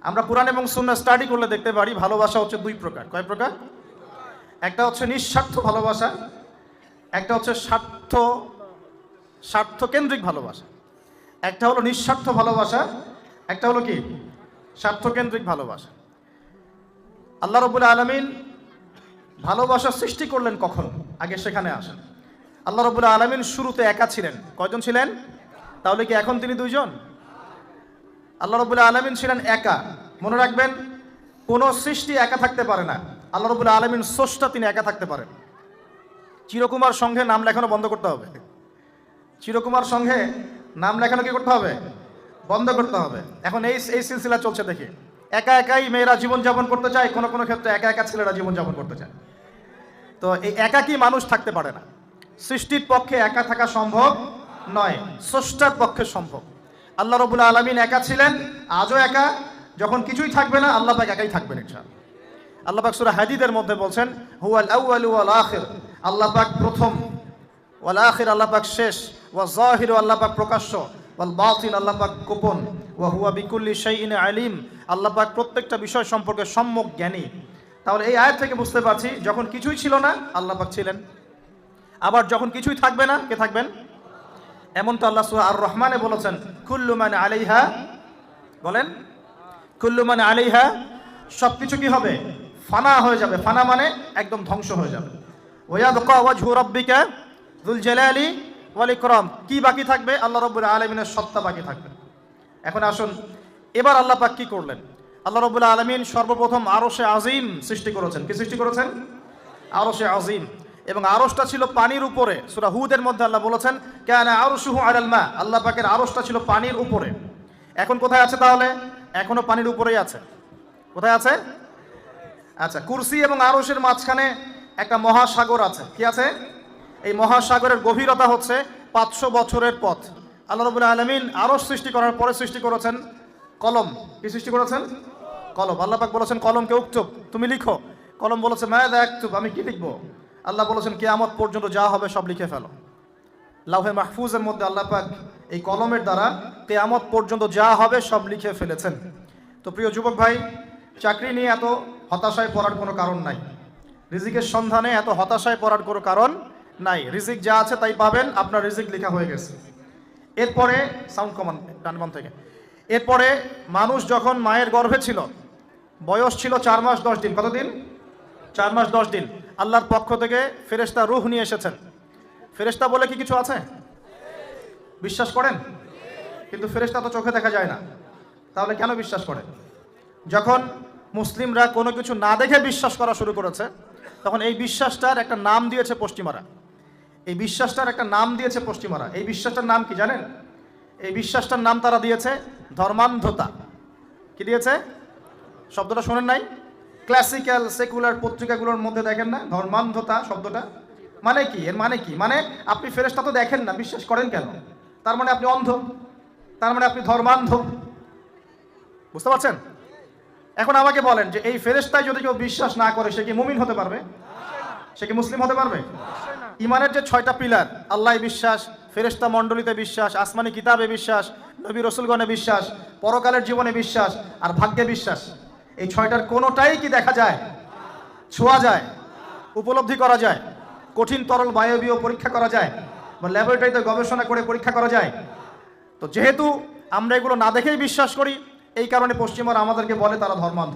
আমরা কোরআন এবং সুন্নাহ স্টাডি করলে দেখতে পারি ভালোবাসা হচ্ছে দুই প্রকার। কয় প্রকার? একটা হচ্ছে নিঃস্বার্থ ভালোবাসা, একটা হচ্ছে স্বার্থকেন্দ্রিক ভালোবাসা। একটা হলো নিঃস্বার্থ ভালোবাসা, একটা হলো কি স্বার্থকেন্দ্রিক ভালোবাসা। আল্লাহ রাব্বুল আলামিন ভালোবাসা সৃষ্টি করলেন কখন? আগে সেখানে আসেন। আল্লাহ রাব্বুল আলামিন শুরুতে একা ছিলেন। কয়জন ছিলেন? তাহলে কি এখন তিনি দুইজন? আল্লাহ রাব্বুল আলামিন ছিলেন একা। মনে রাখবেন, কোনো সৃষ্টি একা থাকতে পারে না। আল্লাহ রাব্বুল আলামিন স্রষ্টা, তিনি একা থাকতে পারেন। চিরকুমার সংঘে নাম লেখানো বন্ধ করতে হবে। চিরকুমার সংঘে নাম লেখানো কি করতে হবে? বন্ধ করতে হবে। এখন এই সিলসিলা চলছে দেখি, একা একাই মেয়েরা জীবনযাপন করতে চায়, কোনো কোনো ক্ষেত্রে একা একা ছেলেরা জীবনযাপন করতে চায়। তো এই একাকী মানুষ থাকতে পারে না। সৃষ্টির পক্ষে একা থাকা সম্ভব নয়, স্রষ্টার পক্ষে সম্ভব। আল্লাহ রাব্বুল আলামিন একা ছিলেন, আজও একা। যখন কিছুই থাকবে না, আল্লাহ পাক একাই থাকবেন ইনশাআল্লাহ। আল্লাহ পাক সূরা হাদীদের মধ্যে বলছেন, হুয়াল আউয়ালু ওয়াল আখির, আল্লাহ পাক প্রথম, ওয়াল আখির আল্লাহ পাক শেষ, ওয়া যাহিরু আল্লাহ পাক প্রকাশ্য, ওয়াল বাতিন আল্লাহ পাক গোপন, ওয়া হুয়া বিকুল্লি শাইইন আলিম, আল্লাহ পাক প্রত্যেকটা বিষয় সম্পর্কে সম্যক জ্ঞানী। তাহলে এই আয়াত থেকে বুঝতে পারছি, যখন কিছুই ছিল না আল্লাহ পাক ছিলেন, আবার যখন কিছুই থাকবে না কে থাকবেন? এমন তো আল্লাহ সূরা আর রহমানে বলেছেন, কুল্লু মান আলাইহা, বলেন কুল্লু মান আলাইহা, সবকিছু কি হবে? ফানা হয়ে যাবে। ফানা মানে একদম ধ্বংস হয়ে যাবে। ওয়া ইয়াবকা ওয়াজহু রাব্বিকা যুল জালালি ওয়াল ইকরাম, কি বাকি থাকবে? আল্লাহ রাব্বুল আলামিনের সত্তা বাকি থাকবে। এখন আসুন, এবার আল্লাহ পাক কি করলেন? আল্লাহ রাব্বুল আলামিন সর্বপ্রথম আরশে আজিম সৃষ্টি করেছেন। কি সৃষ্টি করেছেন? আরশে আজিম। এবং আরশটা ছিল পানির উপরে। সূরা হুদের মধ্যে আল্লাহ বলেছেন, কানা আরশুহু আলাল মা, আল্লাহ পাকের আরশটা ছিল পানির উপরে। এখন কোথায় আছে তাহলে? এখনো পানির উপরেই আছে। কোথায় আছে? আচ্ছা, কুরসি এবং আরশের মাঝখানে একটা মহাসাগর আছে। কি আছে? এই মহাসাগরের গভীরতা হচ্ছে 500 বছরের পথ। আল্লাহ রাব্বুল আলামিন আরশ সৃষ্টি করার পরে সৃষ্টি করেছেন কলম। কি সৃষ্টি করেছেন? কলম। আল্লাহ পাক বলেছেন কলমকে উকতুব, তুমি লিখো। কলম বলেছে মাযা আকতুব, আমি কি লিখবো? আল্লাহ বলেছেন কিয়ামত পর্যন্ত যা হবে সব লিখে ফেলো। লাউহে মাহফুজের মধ্যে আল্লাহ পাক এই কলমের দ্বারা কিয়ামত পর্যন্ত যা হবে সব লিখে ফেলেছেন। তো প্রিয় যুবক ভাই, চাকরি নিয়ে এত হতাশায় পড়ার কোনো কারণ নাই। রিজিকের সন্ধানে এত হতাশায় পড়ার কোনো কারণ নাই। রিজিক যা আছে তাই পাবেন, আপনার রিজিক লেখা হয়ে গেছে। এরপরে সাউন্ড কমান ডানবাম থেকে। এরপরে মানুষ যখন মায়ের গর্ভে ছিল, বয়স ছিল 4 মাস 10 দিন। কতদিন? 4 মাস 10 দিন। আল্লাহর পক্ষ থেকে ফেরেশতা রূহ নিয়ে এসেছেন। ফেরেশতা বলে কি কিছু আছে? বিশ্বাস করেন? কিন্তু ফেরেশতা তো চোখে দেখা যায় না, তাহলে কেন বিশ্বাস করেন? যখন মুসলিমরা কোনো কিছু না দেখে বিশ্বাস করা শুরু করেছে, তখন এই বিশ্বাসটার একটা নাম দিয়েছে পশ্চিমারা। এই বিশ্বাসটার একটা নাম দিয়েছে পশ্চিমারা। এই বিশ্বাসটার নাম কি জানেন? এই বিশ্বাসটার নাম তারা দিয়েছে ধর্মান্ধতা। কি দিয়েছে? শব্দটা শোনেন নাই? ক্লাসিক্যাল সেকুলার পত্রিকাগুলোর মধ্যে দেখেন না ধর্মান্ধতা শব্দটা? মানে কি? এর মানে কি? মানে আপনি ফেরেশতা তো দেখেন না, বিশ্বাস করেন কেন? তার মানে আপনি অন্ধ, তার মানে আপনি ধর্মান্ধ। বুঝতে পারছেন? এখন আমাকে বলেন যে এই ফেরেশতায় যদি কেউ বিশ্বাস না করে, সে কি মুমিন হতে পারবে? সে কি মুসলিম হতে পারবে? ইমানের যে 6টা পিলার, আল্লাহ বিশ্বাস, ফেরেশতা মণ্ডলীতে বিশ্বাস, আসমানি কিতাবে বিশ্বাস, নবী রাসূলগণে বিশ্বাস, পরকালের জীবনে বিশ্বাস, আর ভাগ্যে বিশ্বাস, এই 6টার কোনোটাই কি দেখা যায়, ছোঁয়া যায়, উপলব্ধি করা যায়? কঠিন তরল বায়বীয় পরীক্ষা করা যায়, বা ল্যাবরেটরিতে গবেষণা করে পরীক্ষা করা যায়? তো যেহেতু আমরা এগুলো না দেখেই বিশ্বাস করি, এই কারণে পশ্চিমারা আমাদেরকে বলে তারা ধর্মান্ধ।